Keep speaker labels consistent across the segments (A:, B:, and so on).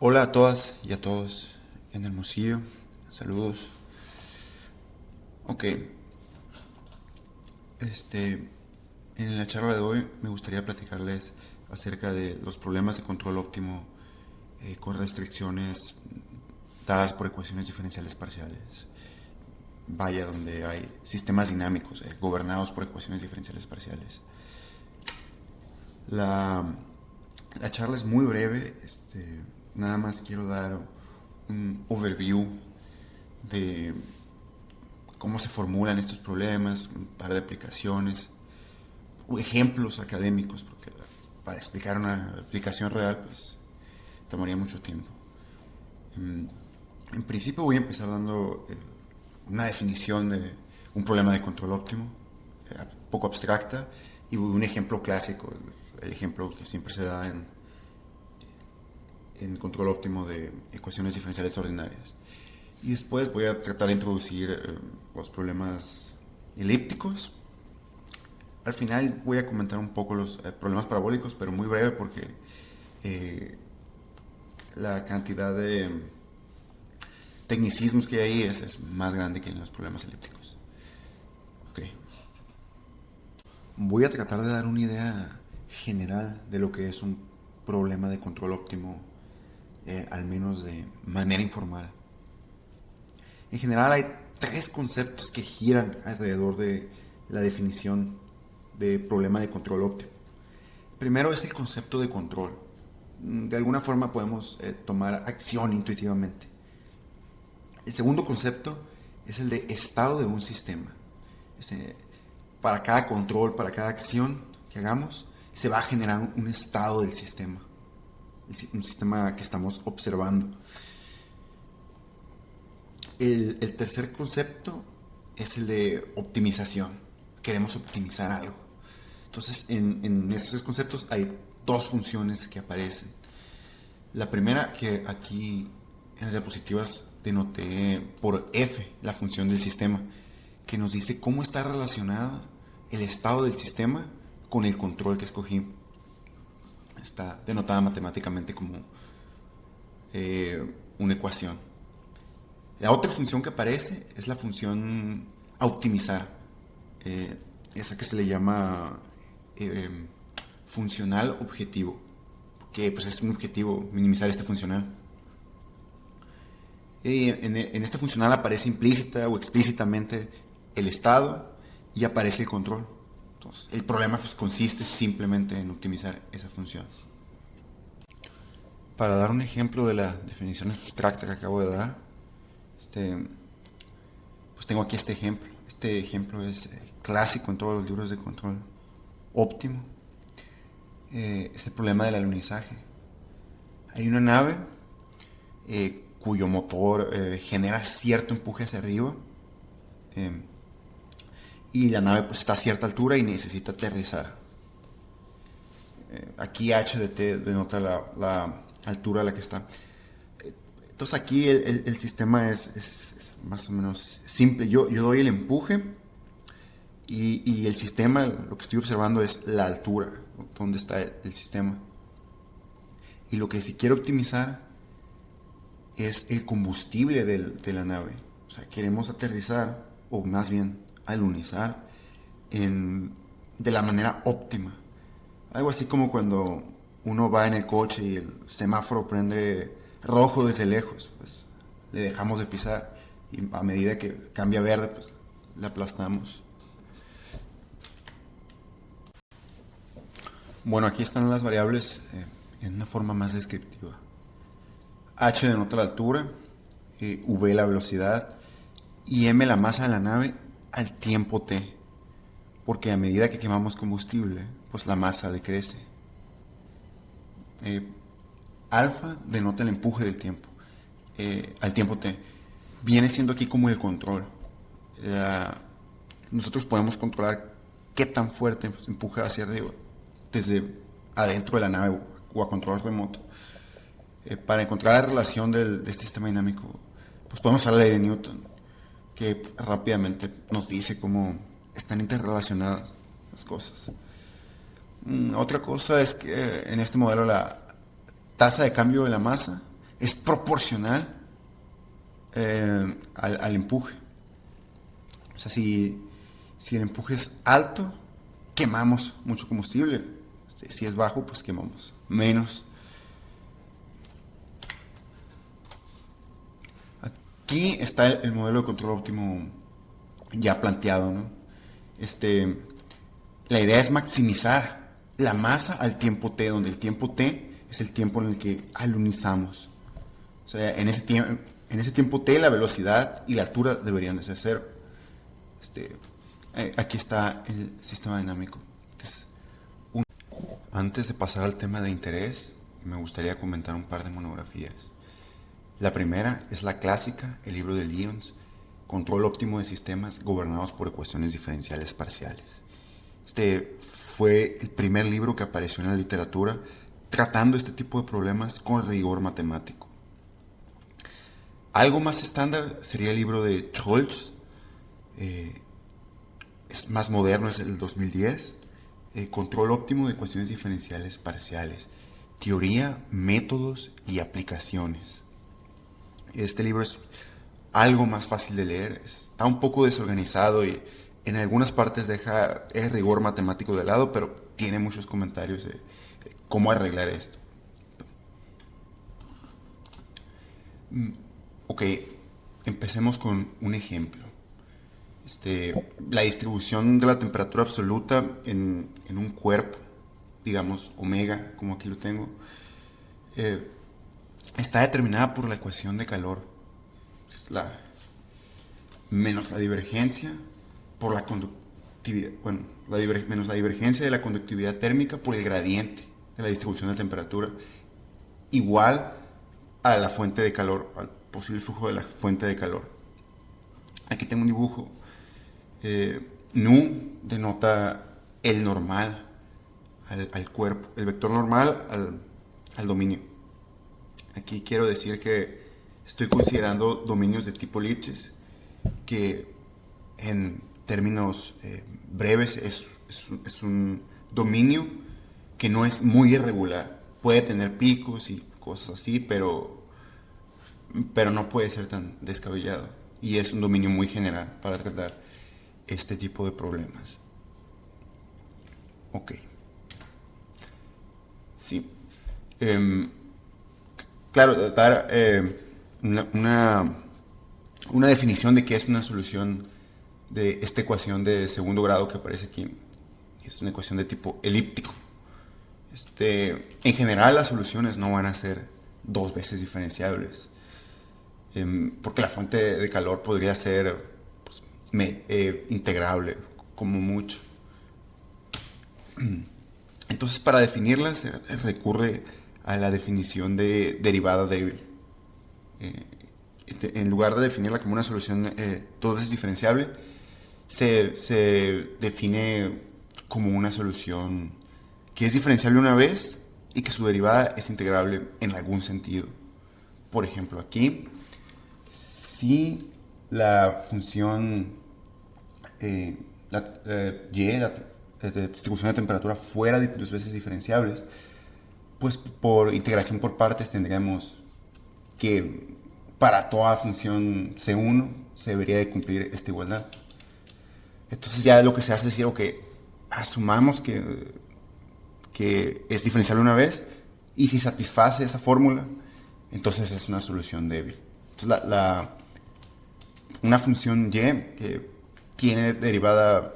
A: Hola a todas y a todos en Hermosillo. Saludos. Ok, este, en la charla de hoy me gustaría platicarles acerca de los problemas de control óptimo con restricciones dadas por ecuaciones diferenciales parciales. Vaya, donde hay sistemas dinámicos gobernados por ecuaciones diferenciales parciales. La, la charla es muy breve. Nada más quiero dar un overview de cómo se formulan estos problemas, un par de aplicaciones, o ejemplos académicos, porque para explicar una aplicación real, pues tomaría mucho tiempo. En principio voy a empezar dando una definición de un problema de control óptimo, poco abstracta, y un ejemplo clásico, el ejemplo que siempre se da en control óptimo de ecuaciones diferenciales ordinarias. Y después voy a tratar de introducir los problemas elípticos. Al final voy a comentar un poco los problemas parabólicos, pero muy breve porque eh, la cantidad de tecnicismos que hay ahí es más grande que en los problemas elípticos. Okay. Voy a tratar de dar una idea general de lo que es un problema de control óptimo, al menos de manera informal. En general hay tres conceptos que giran alrededor de la definición de problema de control óptimo. Primero es el concepto de control. De alguna forma podemos tomar acción intuitivamente. El segundo concepto es el de estado de un sistema. Para cada control, para cada acción que hagamos, se va a generar un estado del sistema. Un sistema que estamos observando. El tercer concepto es el de optimización. Queremos optimizar algo. Entonces, en estos tres conceptos hay dos funciones que aparecen. La primera, que aquí en las diapositivas denoté por F, la función del sistema, que nos dice cómo está relacionado el estado del sistema con el control que escogí. Está denotada matemáticamente como una ecuación. La otra función que aparece es la función a optimizar, esa que se le llama funcional objetivo, porque pues, es un objetivo minimizar este funcional. En este funcional aparece implícita o explícitamente el estado y aparece el control. Entonces, el problema pues, consiste simplemente en optimizar esa función. Para dar un ejemplo de la definición abstracta que acabo de dar, pues tengo aquí este ejemplo. Este ejemplo es clásico en todos los libros de control óptimo. Es el problema del alunizaje. Hay una nave cuyo motor genera cierto empuje hacia arriba y la nave pues, está a cierta altura y necesita aterrizar. Aquí h de t denota la altura a la que está. Entonces aquí el sistema es más o menos simple. Yo doy el empuje y el sistema, lo que estoy observando es la altura, donde está el sistema. Y lo que si quiero optimizar es el combustible de la nave. O sea, queremos aterrizar, o más bien alunizar, de la manera óptima. Algo así como cuando uno va en el coche y el semáforo prende rojo desde lejos, pues le dejamos de pisar y a medida que cambia verde, pues le aplastamos. Bueno, aquí están las variables en una forma más descriptiva. H denota la altura, V la velocidad y M la masa de la nave al tiempo t, porque a medida que quemamos combustible, pues la masa decrece. Alfa denota el empuje del tiempo, al tiempo t. Viene siendo aquí como el control. Nosotros podemos controlar qué tan fuerte se empuja hacia arriba, desde adentro de la nave o a control remoto. Para encontrar la relación de este sistema dinámico, pues podemos usar la ley de Newton, que rápidamente nos dice cómo están interrelacionadas las cosas. Otra cosa es que en este modelo la tasa de cambio de la masa es proporcional al empuje. O sea, si el empuje es alto, quemamos mucho combustible. Si es bajo, pues quemamos menos. Aquí está el modelo de control óptimo ya planteado, ¿no? La idea es maximizar la masa al tiempo t, donde el tiempo t es el tiempo en el que alunizamos. O sea, en ese tiempo t la velocidad y la altura deberían de ser cero. Aquí está el sistema dinámico. Antes de pasar al tema de interés, me gustaría comentar un par de monografías. La primera es la clásica, el libro de Lyons, Control óptimo de sistemas gobernados por ecuaciones diferenciales parciales. Este fue el primer libro que apareció en la literatura tratando este tipo de problemas con rigor matemático. Algo más estándar sería el libro de Scholz, es más moderno, es el 2010, Control óptimo de ecuaciones diferenciales parciales, teoría, métodos y aplicaciones. Este libro es algo más fácil de leer, está un poco desorganizado y en algunas partes deja el rigor matemático de lado, pero tiene muchos comentarios de cómo arreglar esto. Ok, empecemos con un ejemplo. La distribución de la temperatura absoluta en un cuerpo, digamos omega, como aquí lo tengo, está determinada por la ecuación de calor, menos la divergencia por la conductividad, menos la divergencia de la conductividad térmica por el gradiente de la distribución de temperatura, igual a la fuente de calor, al posible flujo de la fuente de calor. Aquí tengo un dibujo. Nu denota el normal al cuerpo, el vector normal al dominio. Aquí quiero decir que estoy considerando dominios de tipo Lipschitz, que en términos breves es un dominio que no es muy irregular. Puede tener picos y cosas así, pero no puede ser tan descabellado. Y es un dominio muy general para tratar este tipo de problemas. Ok. Sí. Claro, dar una definición de qué es una solución de esta ecuación de segundo grado que aparece aquí. Es una ecuación de tipo elíptico. En general las soluciones no van a ser dos veces diferenciables, porque la fuente de calor podría ser pues, integrable como mucho. Entonces, para definirlas se recurre a la definición de derivada débil. En lugar de definirla como una solución dos veces diferenciable, se define como una solución que es diferenciable una vez y que su derivada es integrable en algún sentido. Por ejemplo, aquí, si la función y, la distribución de temperatura fuera de dos veces diferenciables, pues por integración por partes tendríamos que para toda función C1 se debería de cumplir esta igualdad. Entonces ya lo que se hace es decir, ok, asumamos que es diferenciable una vez y si satisface esa fórmula, entonces es una solución débil. Entonces una función y que tiene derivada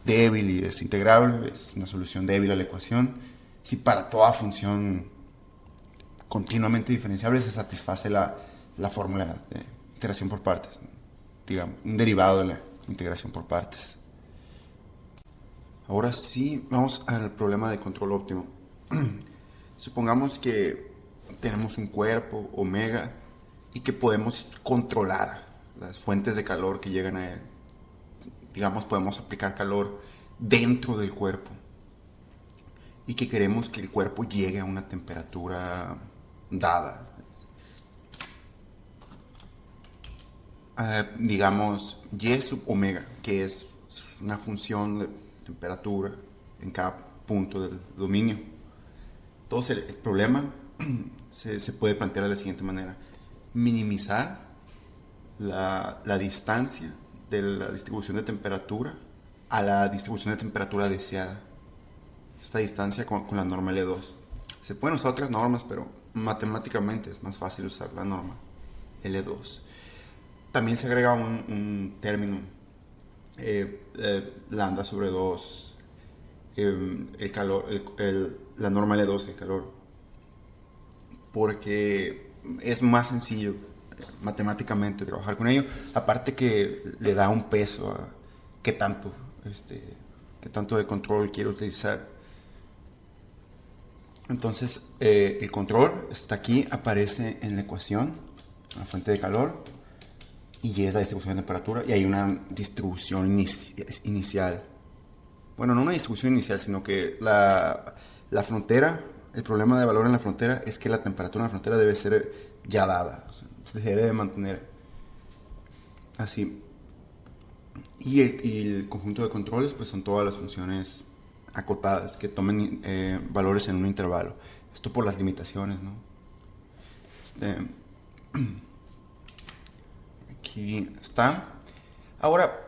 A: débil y es integrable, es una solución débil a la ecuación. Si para toda función continuamente diferenciable se satisface la fórmula de integración por partes, ¿no? Digamos, un derivado de la integración por partes. Ahora sí, vamos al problema de control óptimo. Supongamos que tenemos un cuerpo, omega, y que podemos controlar las fuentes de calor que llegan a él. Digamos, podemos aplicar calor dentro del cuerpo y que queremos que el cuerpo llegue a una temperatura dada. Digamos, y sub omega, que es una función de temperatura en cada punto del dominio. Entonces el problema se puede plantear de la siguiente manera. Minimizar la distancia de la distribución de temperatura a la distribución de temperatura deseada. Esta distancia con la norma L2. Se pueden usar otras normas, pero matemáticamente es más fácil usar la norma L2. También se agrega un término, lambda sobre 2, el calor, la norma L2, el calor, porque es más sencillo matemáticamente trabajar con ello, aparte que le da un peso a qué tanto, qué tanto de control quiero utilizar. Entonces, el control está aquí, aparece en la ecuación, la fuente de calor, y es la distribución de temperatura, y hay una distribución inicial. Bueno, no una distribución inicial, sino que la frontera, el problema de valor en la frontera es que la temperatura en la frontera debe ser ya dada, o sea, se debe mantener así. Y el conjunto de controles pues son todas las funciones acotadas que tomen valores en un intervalo. Esto por las limitaciones, ¿no? Aquí está. Ahora,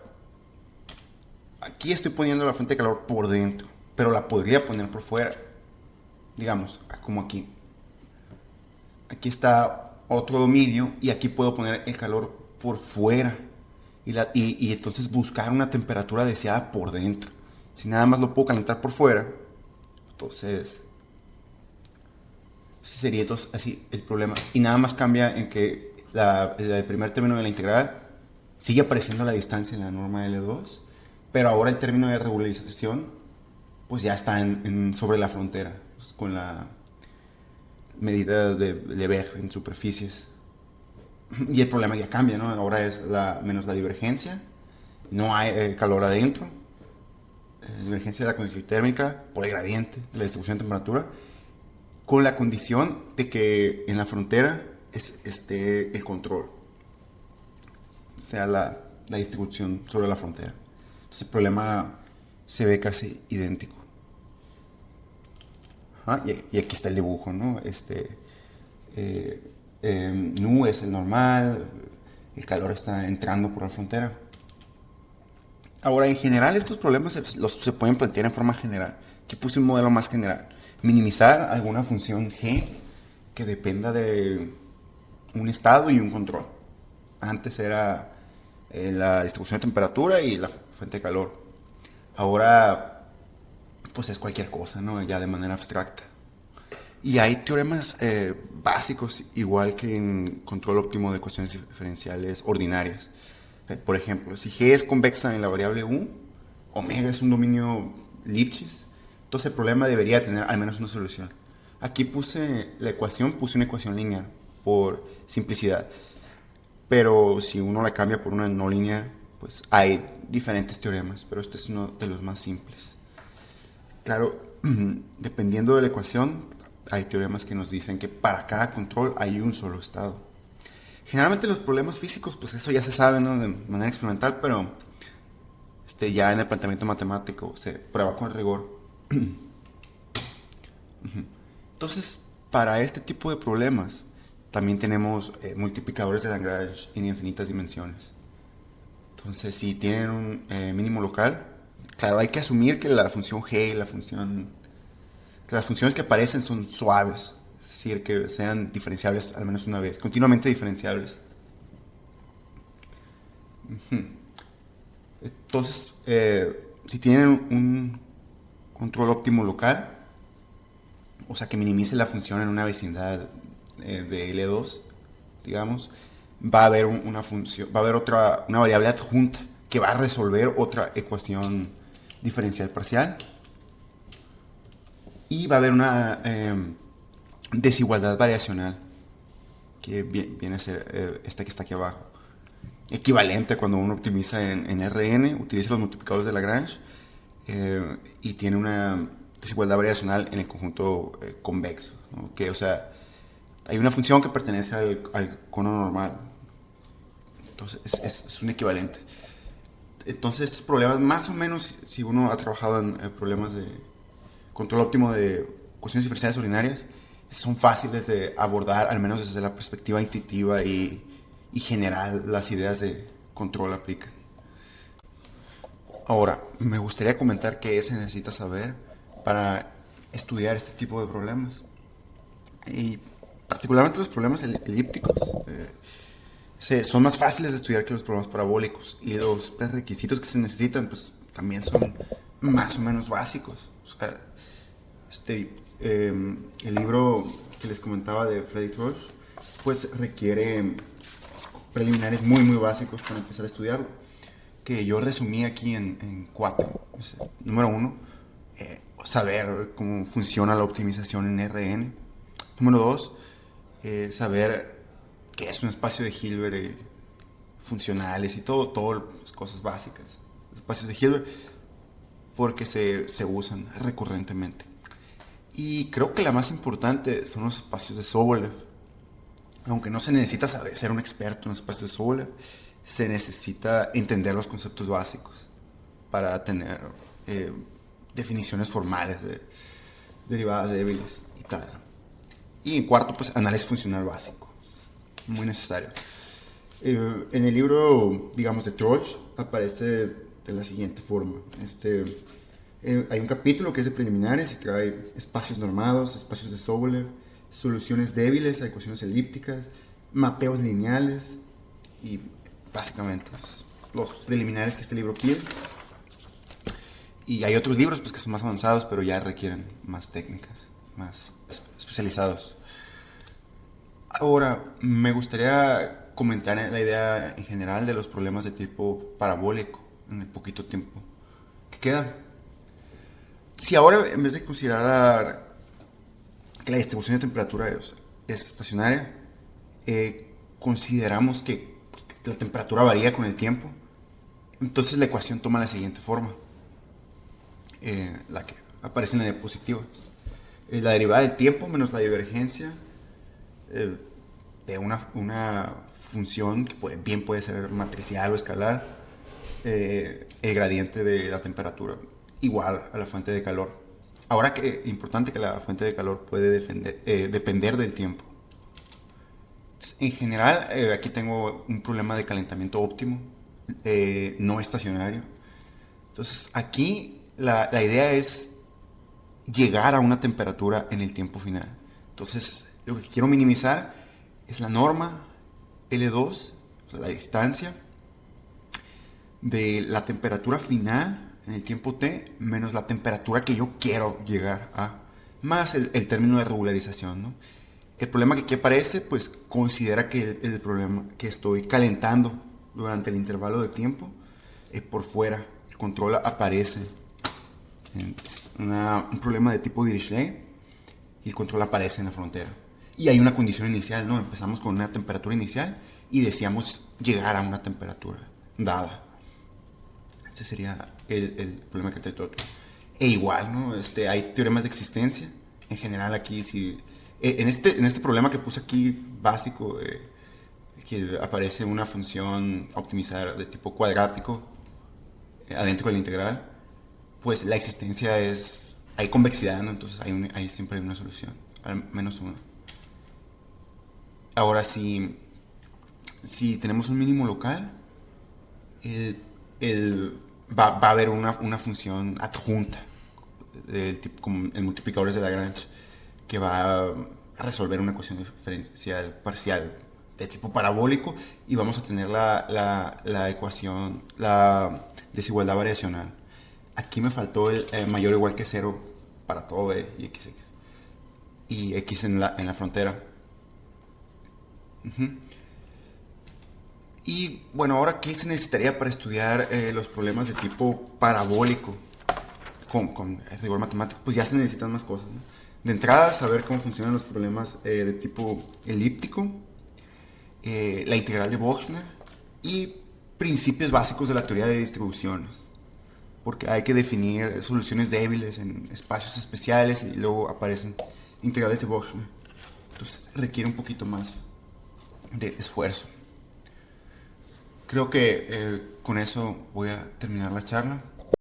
A: aquí estoy poniendo la fuente de calor por dentro, pero la podría poner por fuera. Digamos, como aquí. Aquí está otro dominio y aquí puedo poner el calor por fuera. Y entonces buscar una temperatura deseada por dentro. Si nada más lo puedo calentar por fuera, entonces sería entonces así el problema. Y nada más cambia en que el primer término de la integral sigue apareciendo la distancia en la norma L2, pero ahora el término de regularización pues ya está sobre la frontera, pues, con la medida de Lebesgue en superficies. Y el problema ya cambia, ¿no? Ahora es menos la divergencia, no hay calor adentro, divergencia de la conductividad térmica por el gradiente de la distribución de temperatura, con la condición de que en la frontera esté el control, o sea, la distribución sobre la frontera. Entonces el problema se ve casi idéntico. Ajá, y aquí está el dibujo, ¿no? Nu es el normal, el calor está entrando por la frontera. Ahora, en general, estos problemas se pueden plantear en forma general. Aquí puse un modelo más general. Minimizar alguna función G que dependa de un estado y un control. Antes era la distribución de temperatura y la fuente de calor. Ahora, pues es cualquier cosa, ¿no? Ya de manera abstracta. Y hay teoremas básicos, igual que en control óptimo de ecuaciones diferenciales ordinarias. Por ejemplo, si G es convexa en la variable U, omega es un dominio Lipschitz, entonces el problema debería tener al menos una solución. Aquí puse una ecuación lineal por simplicidad. Pero si uno la cambia por una no lineal, pues hay diferentes teoremas, pero este es uno de los más simples. Claro, dependiendo de la ecuación, hay teoremas que nos dicen que para cada control hay un solo estado. Generalmente los problemas físicos, pues eso ya se sabe, ¿no? De manera experimental, pero ya en el planteamiento matemático se prueba con rigor. Entonces, para este tipo de problemas, también tenemos multiplicadores de Lagrange en infinitas dimensiones. Entonces, si tienen un mínimo local, claro, hay que asumir que la función G y que las funciones que aparecen son suaves, es decir, que sean diferenciables al menos una vez, continuamente diferenciables. Entonces, si tienen un control óptimo local, o sea, que minimice la función en una vecindad de L2, digamos, va a haber una variable adjunta que va a resolver otra ecuación diferencial parcial, y va a haber una desigualdad variacional que viene a ser esta que está aquí abajo, equivalente cuando uno optimiza en Rn, utiliza los multiplicadores de Lagrange y tiene una desigualdad variacional en el conjunto convexo, ¿no? Que, o sea, hay una función que pertenece al cono normal, entonces es un equivalente. Entonces estos problemas, más o menos, si uno ha trabajado en problemas de control óptimo de ecuaciones diferenciales ordinarias, son fáciles de abordar, al menos desde la perspectiva intuitiva y general, las ideas de control aplican. Ahora, me gustaría comentar qué se necesita saber para estudiar este tipo de problemas. Y particularmente los problemas elípticos son más fáciles de estudiar que los problemas parabólicos. Y los requisitos que se necesitan pues también son más o menos básicos. O sea, el libro que les comentaba de Freddy Troch pues requiere preliminares muy muy básicos para empezar a estudiarlo, que yo resumí aquí en cuatro. O sea, número uno, saber cómo funciona la optimización en RN. Número dos, saber qué es un espacio de Hilbert, funcionales y todas las cosas básicas. Espacios de Hilbert, porque se usan recurrentemente. Y creo que la más importante son los espacios de Sobolev. Aunque no se necesita ser un experto en los espacios de Sobolev, se necesita entender los conceptos básicos para tener definiciones formales de derivadas débiles y tal. Y en cuarto, pues análisis funcional básico, muy necesario. En el libro, digamos, de Troch aparece de la siguiente forma. Hay un capítulo que es de preliminares y trae espacios normados, espacios de Sobolev, soluciones débiles a ecuaciones elípticas, mapeos lineales y básicamente los preliminares que este libro pide. Y hay otros libros pues, que son más avanzados, pero ya requieren más técnicas, más especializados. Ahora, me gustaría comentar la idea en general de los problemas de tipo parabólico en el poquito tiempo que queda. Si ahora, en vez de considerar que la distribución de temperatura es estacionaria, consideramos que la temperatura varía con el tiempo, entonces la ecuación toma la siguiente forma, la que aparece en la diapositiva. La derivada del tiempo menos la divergencia de una función que bien puede ser matricial o escalar, el gradiente de la temperatura igual a la fuente de calor. Ahora que importante que la fuente de calor puede depender del tiempo. En general, aquí tengo un problema de calentamiento óptimo, no estacionario. Entonces, aquí la idea es llegar a una temperatura en el tiempo final. Entonces, lo que quiero minimizar es la norma L2, o sea, la distancia de la temperatura final en el tiempo t menos la temperatura que yo quiero llegar a, más el término de regularización, ¿no? El problema que aquí aparece, pues considera que el problema que estoy calentando durante el intervalo de tiempo por fuera. El control aparece. Es un problema de tipo Dirichlet y el control aparece en la frontera. Y hay una condición inicial, ¿no? Empezamos con una temperatura inicial y deseamos llegar a una temperatura dada. Ese sería el problema que trae todo. E igual, ¿no? Hay teoremas de existencia. En general aquí, si en este problema que puse aquí básico, que aparece una función optimizada de tipo cuadrático adentro del integral, pues la existencia hay convexidad, ¿no? Entonces siempre hay una solución, al menos una. Ahora, si tenemos un mínimo local, va a haber una función adjunta del tipo, como en multiplicadores de Lagrange, que va a resolver una ecuación diferencial parcial de tipo parabólico y vamos a tener la ecuación, la desigualdad variacional. Aquí me faltó el mayor o igual que 0 para todo B y XX. Y X en la frontera. Uh-huh. Y bueno, ahora, ¿qué se necesitaría para estudiar los problemas de tipo parabólico con rigor matemático? Pues ya se necesitan más cosas, ¿no? De entrada, saber cómo funcionan los problemas de tipo elíptico, la integral de Bochner y principios básicos de la teoría de distribuciones. Porque hay que definir soluciones débiles en espacios especiales y luego aparecen integrales de Bochner. Entonces requiere un poquito más de esfuerzo. Creo que con eso voy a terminar la charla.